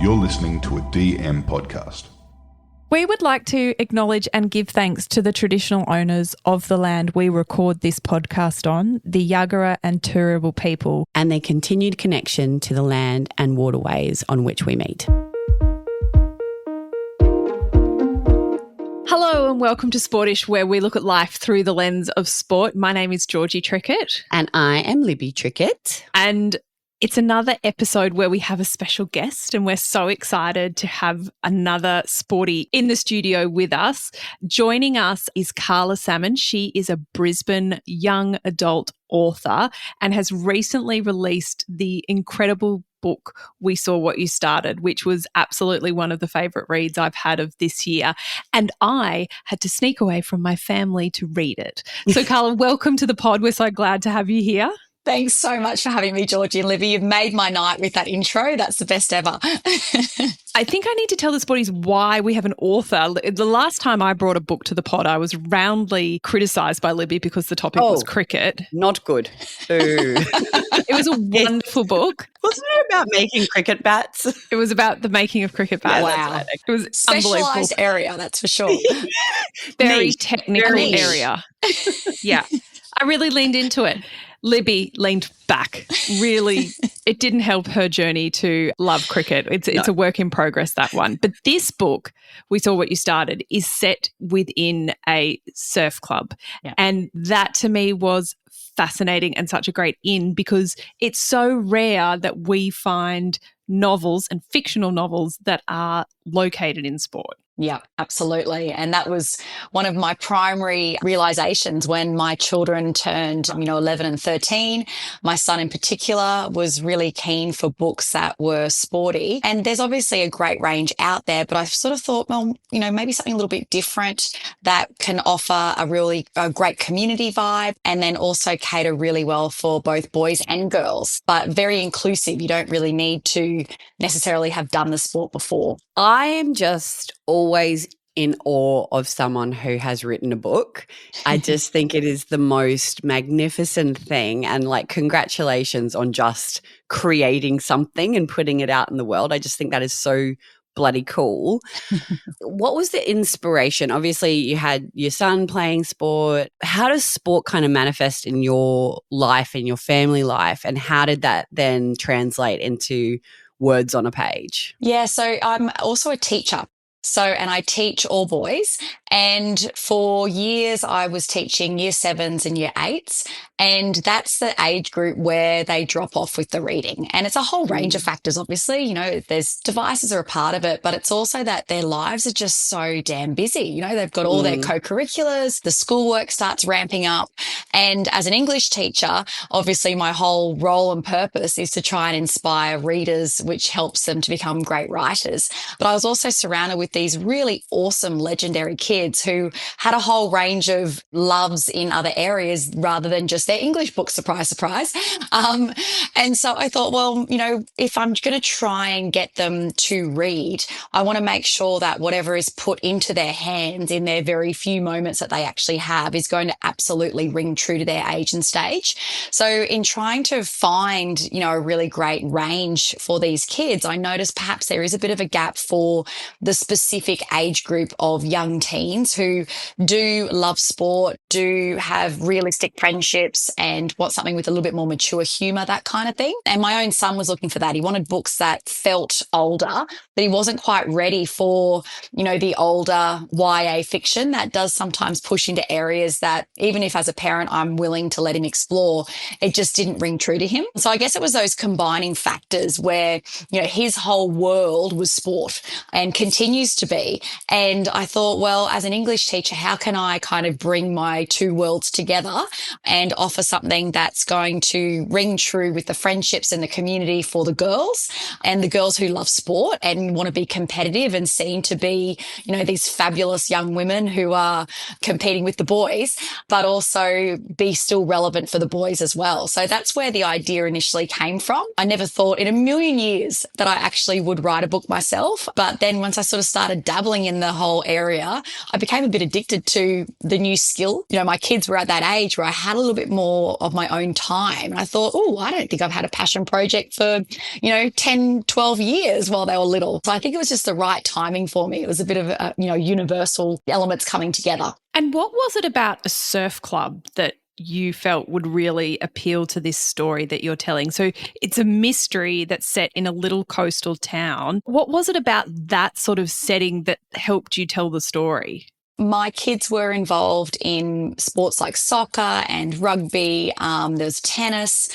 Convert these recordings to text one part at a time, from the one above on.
You're listening to a DM podcast. We would like to acknowledge and give thanks to the traditional owners of the land we record this podcast on, the Yagara and Turrbal people, and their continued connection to the land and waterways on which we meet. Hello and welcome to Sportish, where we look at life through the lens of sport. My name is Georgie Trickett. And I am Libby Trickett. And it's another episode where we have a special guest, and we're so excited to have another sporty in the studio with us. Joining us is Carla Salmon. She is a Brisbane young adult author and has recently released the incredible book, We Saw What You Started, which was absolutely one of the favourite reads I've had of this year. And I had to sneak away from my family to read it. So Carla, welcome to the pod. We're so glad to have you here. Thanks so much for having me, Georgie and Libby. You've made my night with that intro. That's the best ever. I think I need to tell the sporties why we have an author. The last time I brought a book to the pod, I was roundly criticised by Libby because the topic was cricket. Not good. Ooh. It was a wonderful book. Wasn't it about making cricket bats? It was about the making of cricket bats. Wow. Right. It was Specialised area, that's for sure. Very technical area. Yeah. I really leaned into it. Libby leaned back. Really, it didn't help her journey to love cricket. It's a work in progress, that one. But this book, We Saw What You Started, is set within a surf club. Yeah. And that to me was fascinating and such a great in, because it's so rare that we find novels and fictional novels that are located in sport. Yeah, absolutely. And that was one of my primary realizations when my children turned, 11 and 13. My son in particular was really keen for books that were sporty. And there's obviously a great range out there, but I sort of thought, well, maybe something a little bit different that can offer a great community vibe and then also cater really well for both boys and girls, but very inclusive. You don't really need to necessarily have done the sport before. I am just always in awe of someone who has written a book. I just think it is the most magnificent thing, and congratulations on just creating something and putting it out in the world. I just think that is so bloody cool. What was the inspiration? Obviously, you had your son playing sport. How does sport kind of manifest in your life, in your family life, and how did that then translate into words on a page? Yeah, so I'm also a teacher. And I teach all boys, and for years I was teaching year 7s and year 8s, and that's the age group where they drop off with the reading. And it's a whole range of factors, obviously. There's devices are a part of it, but it's also that their lives are just so damn busy. They've got all their co-curriculars, the schoolwork starts ramping up. And as an English teacher, obviously my whole role and purpose is to try and inspire readers, which helps them to become great writers. But I was also surrounded with these really awesome, legendary kids who had a whole range of loves in other areas rather than just their English books, surprise, surprise. And so I thought, well, if I'm going to try and get them to read, I want to make sure that whatever is put into their hands in their very few moments that they actually have is going to absolutely ring true to their age and stage. So in trying to find, a really great range for these kids, I noticed perhaps there is a bit of a gap for the specific age group of young teens who do love sport, do have realistic friendships and want something with a little bit more mature humour, that kind of thing. And my own son was looking for that. He wanted books that felt older, but he wasn't quite ready for, the older YA fiction that does sometimes push into areas that even if as a parent I'm willing to let him explore, it just didn't ring true to him. So I guess it was those combining factors where, his whole world was sport and continues to be. And I thought, well, as an English teacher, how can I kind of bring my two worlds together and offer something that's going to ring true with the friendships and the community for the girls and the girls who love sport and want to be competitive and seen to be, these fabulous young women who are competing with the boys, but also be still relevant for the boys as well. So that's where the idea initially came from. I never thought in a million years that I actually would write a book myself. But then once I sort of started dabbling in the whole area, I became a bit addicted to the new skill. You know, my kids were at that age where I had a little bit more of my own time. And I thought, oh, I don't think I've had a passion project for, 10, 12 years while they were little. So I think it was just the right timing for me. It was a bit of universal elements coming together. And what was it about a surf club that you felt would really appeal to this story that you're telling? So it's a mystery that's set in a little coastal town. What was it about that sort of setting that helped you tell the story? My kids were involved in sports like soccer and rugby. There's tennis.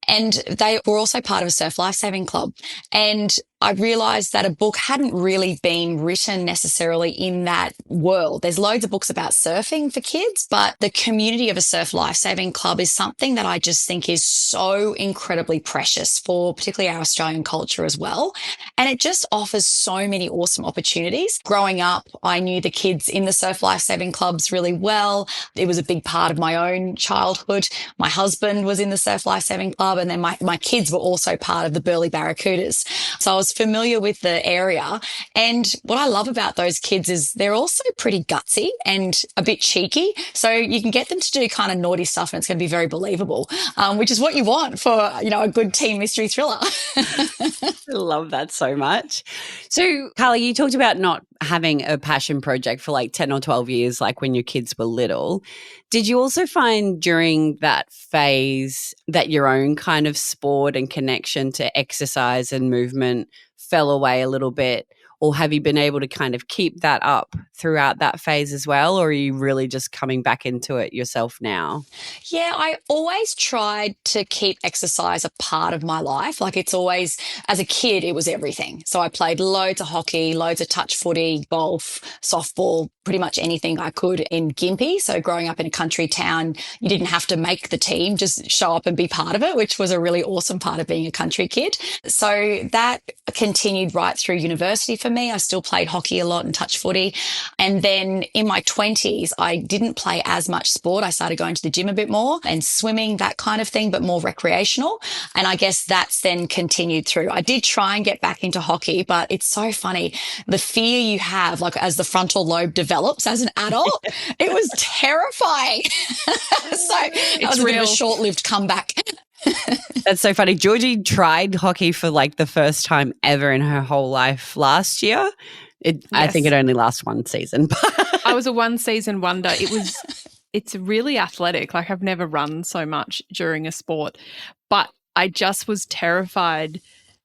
And they were also part of a surf lifesaving club. And I realised that a book hadn't really been written necessarily in that world. There's loads of books about surfing for kids, but the community of a surf lifesaving club is something that I just think is so incredibly precious for particularly our Australian culture as well. And it just offers so many awesome opportunities. Growing up, I knew the kids in the surf lifesaving clubs really well. It was a big part of my own childhood. My husband was in the surf lifesaving club, and then my kids were also part of the Burleigh Barracudas. So I was familiar with the area. And what I love about those kids is they're also pretty gutsy and a bit cheeky. So you can get them to do kind of naughty stuff and it's going to be very believable, which is what you want for, a good teen mystery thriller. I love that so much. So, Carla, you talked about not having a passion project for like 10 or 12 years, like when your kids were little. Did you also find during that phase that your own kind of sport and connection to exercise and movement fell away a little bit? Or have you been able to kind of keep that up throughout that phase as well? Or are you really just coming back into it yourself now? Yeah, I always tried to keep exercise a part of my life. Like it's always, as a kid, it was everything. So I played loads of hockey, loads of touch footy, golf, softball, pretty much anything I could in Gympie. So growing up in a country town, you didn't have to make the team, just show up and be part of it, which was a really awesome part of being a country kid. So that continued right through university for me. I still played hockey a lot and touch footy. And then in my 20s, I didn't play as much sport. I started going to the gym a bit more and swimming, that kind of thing, but more recreational. And I guess that's then continued through. I did try and get back into hockey, but it's so funny. The fear you have, like as the frontal lobe develops as an adult, it was terrifying. So it was a bit of a short-lived comeback. That's so funny. Georgie tried hockey for like the first time ever in her whole life last year. I think it only lasts one season. I was a one-season wonder. It's really athletic. Like I've never run so much during a sport, but I just was terrified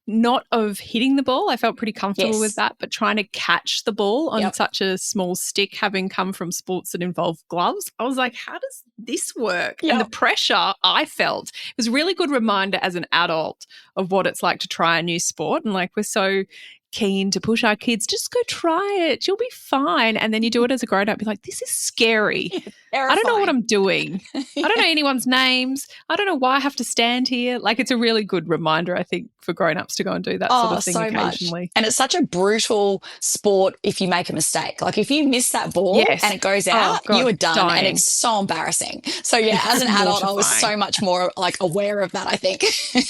not of hitting the ball. I felt pretty comfortable with that, but trying to catch the ball on such a small stick, having come from sports that involve gloves, I was like, how does this work? And the pressure I felt, it was a really good reminder as an adult of what it's like to try a new sport. And like we're so keen to push our kids, just go try it, you'll be fine. And then you do it as a grown-up, you're like, this is scary. I don't know what I'm doing. I don't know anyone's names. I don't know why I have to stand here. Like it's a really good reminder, I think, for grown-ups to go and do that sort of thing occasionally. Much. And it's such a brutal sport if you make a mistake. Like if you miss that ball and it goes out, you are done. Dying. And it's so embarrassing. So yeah, as an adult, I was so much more like aware of that, I think.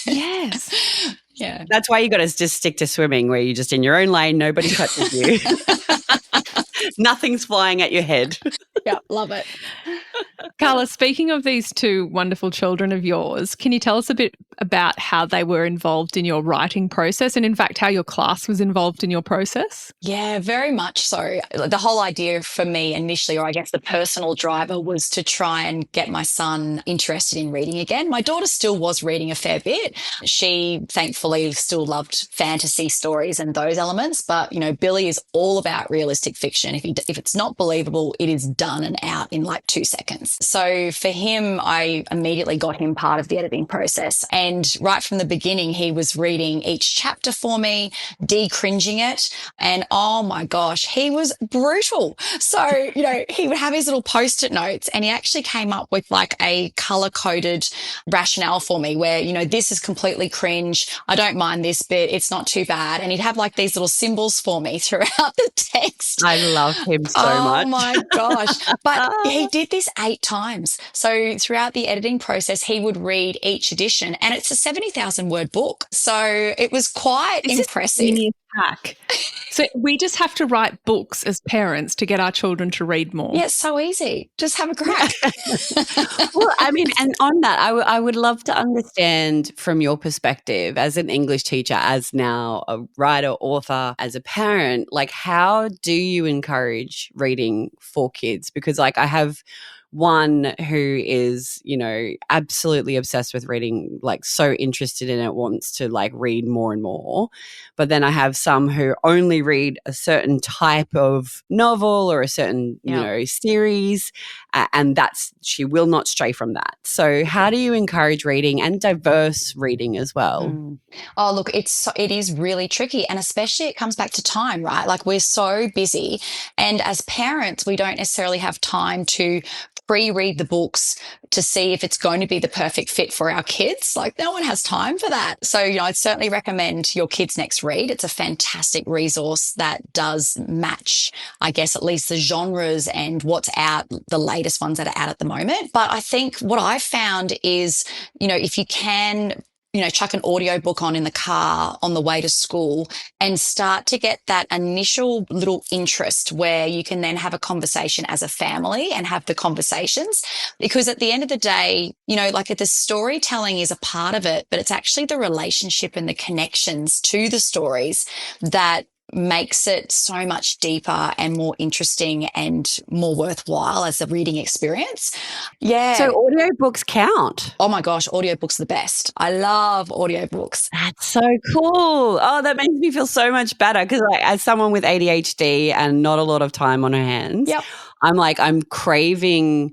Yes. Yeah. That's why you got to just stick to swimming, where you're just in your own lane, nobody touches you. Nothing's flying at your head. Yeah, love it. Carla, speaking of these two wonderful children of yours, can you tell us a bit about how they were involved in your writing process and, in fact, how your class was involved in your process? Yeah, very much so. The whole idea for me initially, or I guess the personal driver, was to try and get my son interested in reading again. My daughter still was reading a fair bit. She, thankfully, still loved fantasy stories and those elements. But, Billy is all about realistic fiction. If it's not believable, it is done and out in like 2 seconds. So for him, I immediately got him part of the editing process. And right from the beginning, he was reading each chapter for me, de-cringing it. And oh my gosh, he was brutal. So, he would have his little post-it notes and he actually came up with like a color-coded rationale for me where, this is completely cringe. I don't mind this bit. It's not too bad. And he'd have like these little symbols for me throughout the text. I love him so much. Oh my gosh. But he did this 8 times. So throughout the editing process, he would read each edition and it's a 70,000 word book. So it was quite impressive. Pack. So we just have to write books as parents to get our children to read more. Yeah, it's so easy. Just have a crack. Well, I mean, and on that, I would love to understand from your perspective as an English teacher, as now a writer, author, as a parent, like how do you encourage reading for kids? Because like I have one who is, you know, absolutely obsessed with reading, like so interested in it, wants to like read more and more. But then I have some who only read a certain type of novel or a certain, you know, series, and she will not stray from that. So how do you encourage reading and diverse reading as well? Oh, look, it is really tricky. And especially it comes back to time, right? Like we're so busy. And as parents, we don't necessarily have time to pre-read the books to see if it's going to be the perfect fit for our kids. Like no one has time for that. So, you know, I'd certainly recommend Your Kids Next Read. It's a fantastic resource that does match, I guess, at least the genres and what's out, the latest ones that are out at the moment. But I think what I've found is, you know, if you can, you know, chuck an audiobook on in the car on the way to school and start to get that initial little interest where you can then have a conversation as a family and have the conversations. Because at the end of the day, you know, like the storytelling is a part of it, but it's actually the relationship and the connections to the stories that makes it so much deeper and more interesting and more worthwhile as a reading experience. Yeah. So audiobooks count. Oh my gosh, audiobooks are the best. I love audiobooks. That's so cool. Oh, that makes me feel so much better because like, as someone with ADHD and not a lot of time on her hands, I'm craving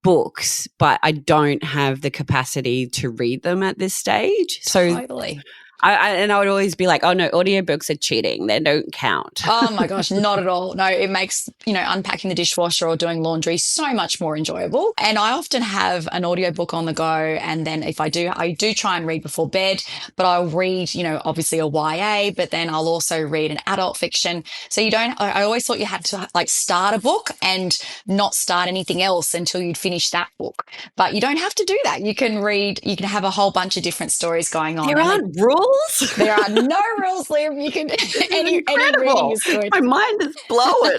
books, but I don't have the capacity to read them at this stage. So totally. I would always be like, oh no, audiobooks are cheating. They don't count. Oh my gosh, not at all. No, it makes, you know, unpacking the dishwasher or doing laundry so much more enjoyable. And I often have an audiobook on the go. And then if I do try and read before bed, but I'll read, you know, obviously a YA, but then I'll also read an adult fiction. So I always thought you had to like start a book and not start anything else until you'd finish that book. But you don't have to do that. You can have a whole bunch of different stories going on. There aren't rules. There are no rules, Liv. You can any reading is good. My mind is blowing.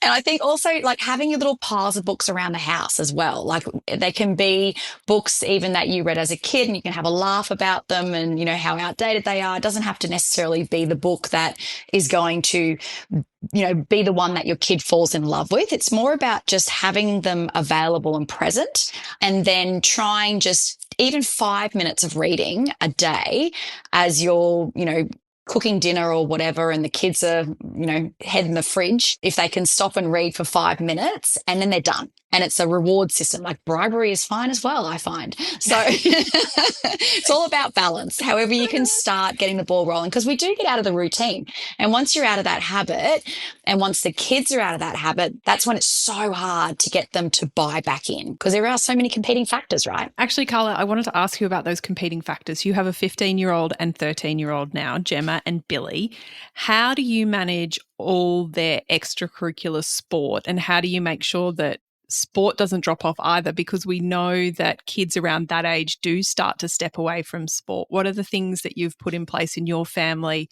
And I think also like having your little piles of books around the house as well. Like they can be books even that you read as a kid and you can have a laugh about them and, you know, how outdated they are. It doesn't have to necessarily be the book that is going to, you know, be the one that your kid falls in love with. It's more about just having them available and present and then trying just even 5 minutes of reading a day as you're, you know, cooking dinner or whatever and the kids are, you know, head in the fridge, if they can stop and read for 5 minutes and then they're done. And it's a reward system. Like bribery is fine as well, I find. So it's all about balance. However, you can start getting the ball rolling because we do get out of the routine. And once you're out of that habit and once the kids are out of that habit, that's when it's so hard to get them to buy back in because there are so many competing factors, right? Actually, Carla, I wanted to ask you about those competing factors. You have a 15-year-old and 13-year-old now, Gemma and Billy. How do you manage all their extracurricular sport and how do you make sure that sport doesn't drop off either, because we know that kids around that age do start to step away from sport? What are the things that you've put in place in your family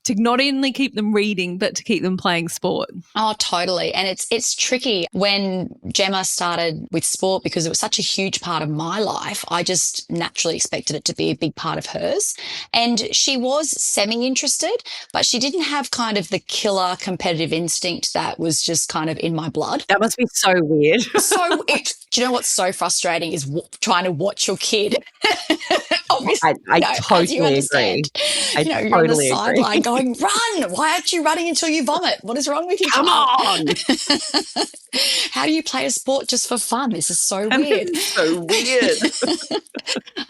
to not only keep them reading, but to keep them playing sport? Oh, totally. And it's tricky. When Gemma started with sport, because it was such a huge part of my life, I just naturally expected it to be a big part of hers. And she was semi-interested, but she didn't have kind of the killer competitive instinct that was just kind of in my blood. That must be so weird. Do you know what's so frustrating is trying to watch your kid. Obviously, I totally agree. You're on the sideline going, run. Why aren't you running until you vomit? What is wrong with you? Come on. How do you play a sport just for fun? This is so weird. It's so weird.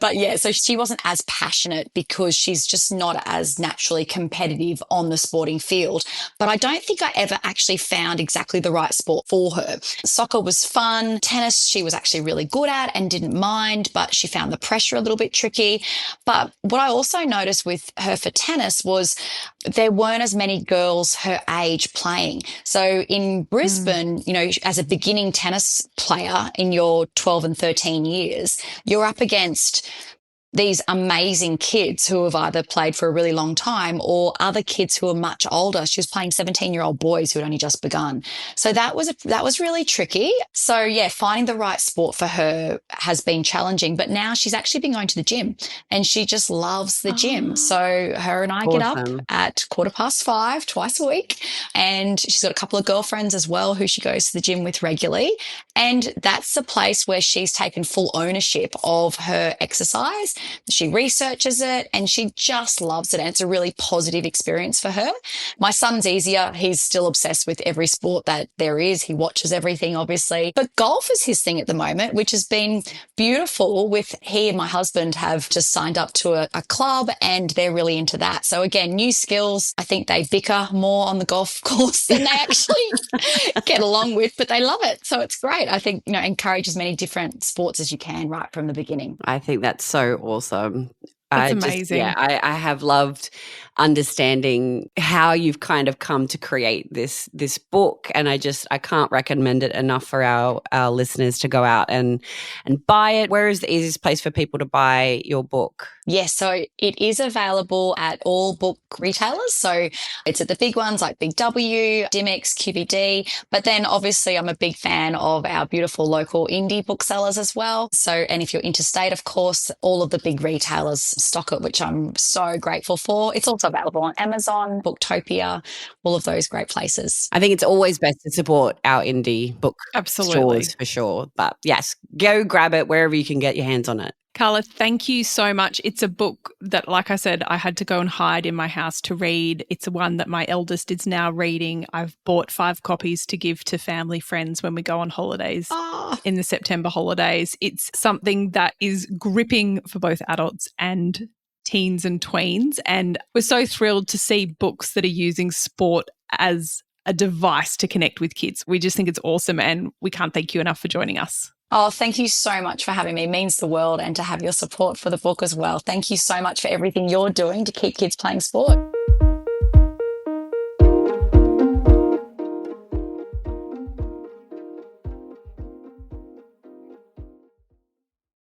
But yeah, so she wasn't as passionate because she's just not as naturally competitive on the sporting field. But I don't think I ever actually found exactly the right sport for her. Soccer was fun. Tennis, she was actually really good at and didn't mind, but she found the pressure a little bit tricky. But what I also noticed with her for tennis was there weren't as many girls her age playing. So in Brisbane, you know, as a beginning tennis player in your 12 and 13 years, you're up against these amazing kids who have either played for a really long time or other kids who are much older. She was playing 17-year-old boys who had only just begun. So that was really tricky. So yeah, finding the right sport for her has been challenging, but now she's actually been going to the gym and she just loves the gym. So her and I get up at 5:15 twice a week, and she's got a couple of girlfriends as well who she goes to the gym with regularly. And that's the place where she's taken full ownership of her exercise. She researches it and she just loves it. And it's a really positive experience for her. My son's easier. He's still obsessed with every sport that there is. He watches everything, obviously. But golf is his thing at the moment, which has been beautiful. With he and my husband have just signed up to a club and they're really into that. So again, new skills. I think they bicker more on the golf course than they actually get along with, but they love it. So it's great. I think, encourage as many different sports as you can right from the beginning. I think that's so awesome. That's amazing. I have loved understanding how you've kind of come to create this book, and I can't recommend it enough for our listeners to go out and buy it. Where is the easiest place for people to buy your book? Yes, so it is available at all book retailers. So it's at the big ones like Big W, Dimmicks, QBD. But then obviously I'm a big fan of our beautiful local indie booksellers as well. So, and if you're interstate, of course, all of the big retailers stock it, which I'm so grateful for. It's also available on Amazon, Booktopia, all of those great places. I think it's always best to support our indie book Absolutely. stores for sure. But yes, go grab it wherever you can get your hands on it. Carla, thank you so much. It's a book that, like I said, I had to go and hide in my house to read. It's one that my eldest is now reading. I've bought 5 copies to give to family friends when we go on holidays in the September holidays. It's something that is gripping for both adults and teens and tweens. And we're so thrilled to see books that are using sport as a device to connect with kids. We just think it's awesome, and we can't thank you enough for joining us. Oh, thank you so much for having me. It means the world, and to have your support for the book as well. Thank you so much for everything you're doing to keep kids playing sport.